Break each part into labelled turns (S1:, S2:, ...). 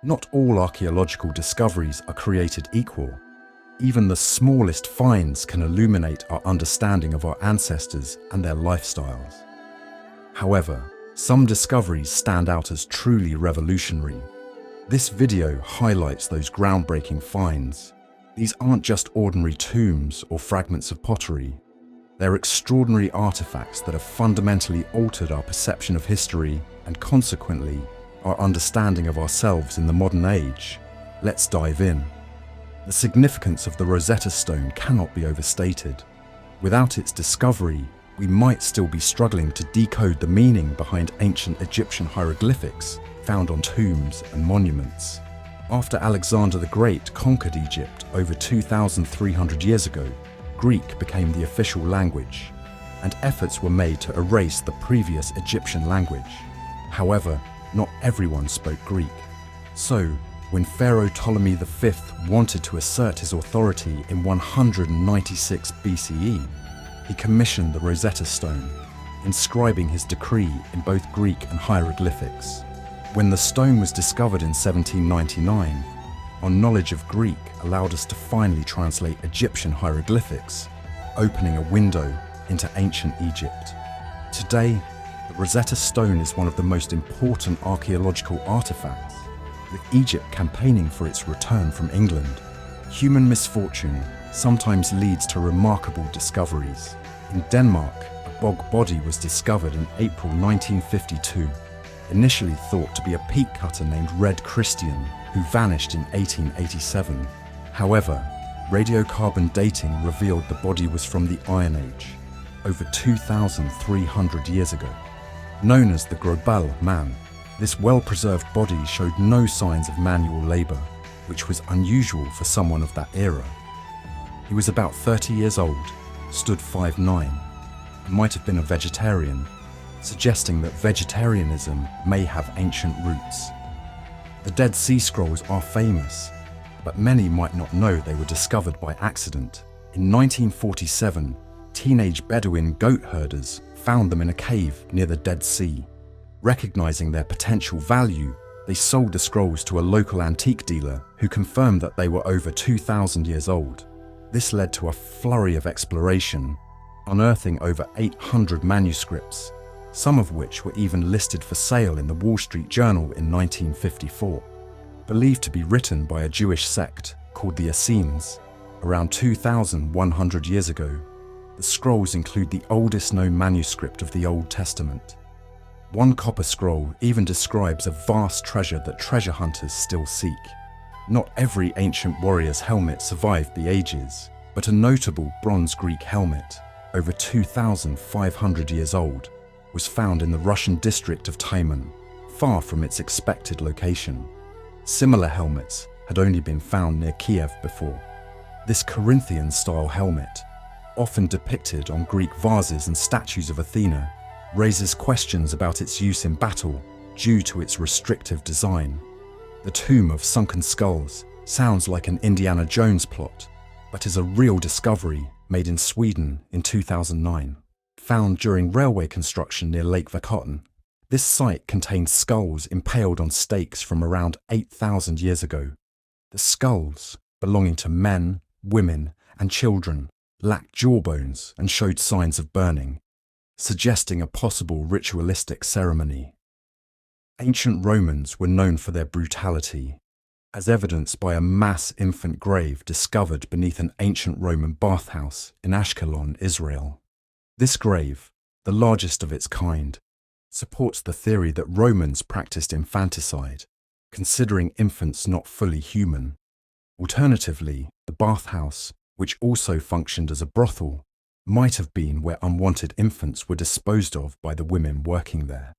S1: Not all archaeological discoveries are created equal. Even the smallest finds can illuminate our understanding of our ancestors and their lifestyles. However, some discoveries stand out as truly revolutionary. This video highlights those groundbreaking finds. These aren't just ordinary tombs or fragments of pottery. They're extraordinary artifacts that have fundamentally altered our perception of history and, consequently, our understanding of ourselves in the modern age. Let's dive in. The significance of the Rosetta Stone cannot be overstated. Without its discovery, we might still be struggling to decode the meaning behind ancient Egyptian hieroglyphics found on tombs and monuments. After Alexander the Great conquered Egypt over 2,300 years ago, Greek became the official language, and efforts were made to erase the previous Egyptian language. However, not everyone spoke Greek. So, when Pharaoh Ptolemy V wanted to assert his authority in 196 BCE, he commissioned the Rosetta Stone, inscribing his decree in both Greek and hieroglyphics. When the stone was discovered in 1799, our knowledge of Greek allowed us to finally translate Egyptian hieroglyphics, opening a window into ancient Egypt. Today, the Rosetta Stone is one of the most important archaeological artifacts, with Egypt campaigning for its return from England. Human misfortune sometimes leads to remarkable discoveries. In Denmark, a bog body was discovered in April 1952, initially thought to be a peat cutter named Red Christian, who vanished in 1887. However, radiocarbon dating revealed the body was from the Iron Age, over 2,300 years ago. Known as the Grauballe Man, this well-preserved body showed no signs of manual labor, which was unusual for someone of that era. He was about 30 years old, stood 5'9", and might have been a vegetarian, suggesting that vegetarianism may have ancient roots. The Dead Sea Scrolls are famous, but many might not know they were discovered by accident. In 1947, teenage Bedouin goat herders found them in a cave near the Dead Sea. Recognizing their potential value, they sold the scrolls to a local antique dealer who confirmed that they were over 2,000 years old. This led to a flurry of exploration, unearthing over 800 manuscripts, some of which were even listed for sale in the Wall Street Journal in 1954. Believed to be written by a Jewish sect called the Essenes around 2,100 years ago, the scrolls include the oldest known manuscript of the Old Testament. One copper scroll even describes a vast treasure that treasure hunters still seek. Not every ancient warrior's helmet survived the ages, but a notable bronze Greek helmet, over 2,500 years old, was found in the Russian district of Tyumen, far from its expected location. Similar helmets had only been found near Kiev before. This Corinthian-style helmet, often depicted on Greek vases and statues of Athena, raises questions about its use in battle due to its restrictive design. The Tomb of Sunken Skulls sounds like an Indiana Jones plot, but is a real discovery made in Sweden in 2009. Found during railway construction near Lake Vakotten, this site contains skulls impaled on stakes from around 8,000 years ago. The skulls, belonging to men, women, and children, lacked jawbones and showed signs of burning, suggesting a possible ritualistic ceremony. Ancient Romans were known for their brutality, as evidenced by a mass infant grave discovered beneath an ancient Roman bathhouse in Ashkelon, Israel. This grave, the largest of its kind, supports the theory that Romans practiced infanticide, considering infants not fully human. Alternatively, the bathhouse, which also functioned as a brothel, might have been where unwanted infants were disposed of by the women working there.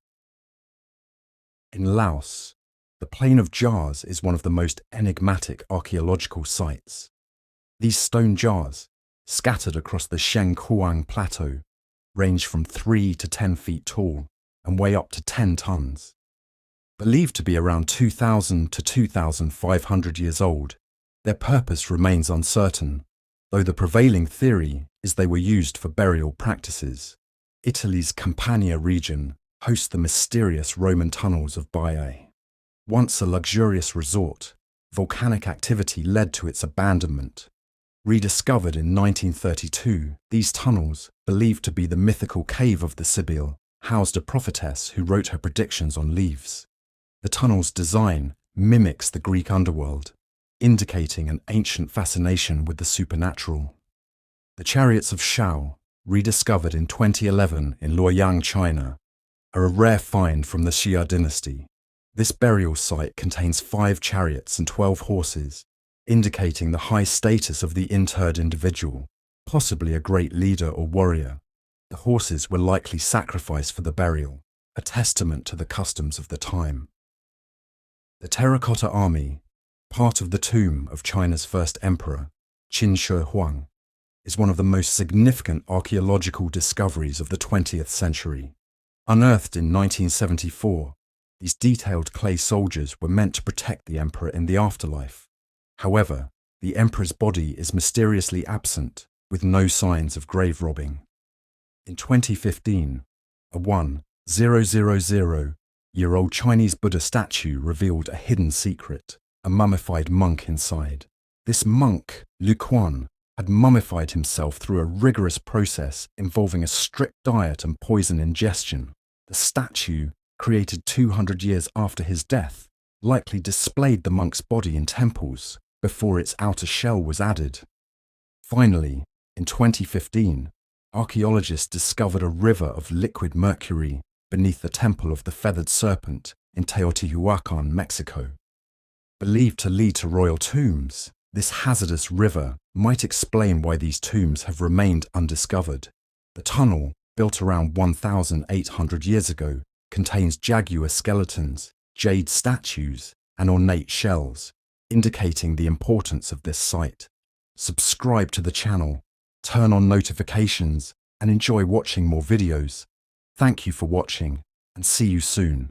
S1: In Laos, the Plain of Jars is one of the most enigmatic archaeological sites. These stone jars, scattered across the Shenghuang Plateau, range from 3 to 10 feet tall and weigh up to 10 tons. Believed to be around 2,000 to 2,500 years old, their purpose remains uncertain, though the prevailing theory is they were used for burial practices. Italy's Campania region hosts the mysterious Roman tunnels of Baiae. Once a luxurious resort, volcanic activity led to its abandonment. Rediscovered in 1932, these tunnels, believed to be the mythical cave of the Sibyl, housed a prophetess who wrote her predictions on leaves. The tunnel's design mimics the Greek underworld, indicating an ancient fascination with the supernatural. The Chariots of Shao, rediscovered in 2011 in Luoyang, China, are a rare find from the Xia dynasty. This burial site contains 5 chariots and 12 horses, indicating the high status of the interred individual, possibly a great leader or warrior. The horses were likely sacrificed for the burial, a testament to the customs of the time. The Terracotta Army, part of the tomb of China's first emperor, Qin Shi Huang, is one of the most significant archaeological discoveries of the 20th century. Unearthed in 1974, these detailed clay soldiers were meant to protect the emperor in the afterlife. However, the emperor's body is mysteriously absent, with no signs of grave robbing. In 2015, a 1,000-year-old Chinese Buddha statue revealed a hidden secret, a mummified monk inside. This monk, Lu Quan, had mummified himself through a rigorous process involving a strict diet and poison ingestion. The statue, created 200 years after his death, likely displayed the monk's body in temples before its outer shell was added. Finally, in 2015, archaeologists discovered a river of liquid mercury beneath the Temple of the Feathered Serpent in Teotihuacan, Mexico. Believed to lead to royal tombs, this hazardous river might explain why these tombs have remained undiscovered. The tunnel, built around 1,800 years ago, contains jaguar skeletons, jade statues, and ornate shells, indicating the importance of this site. Subscribe to the channel, turn on notifications, and enjoy watching more videos. Thank you for watching, and see you soon.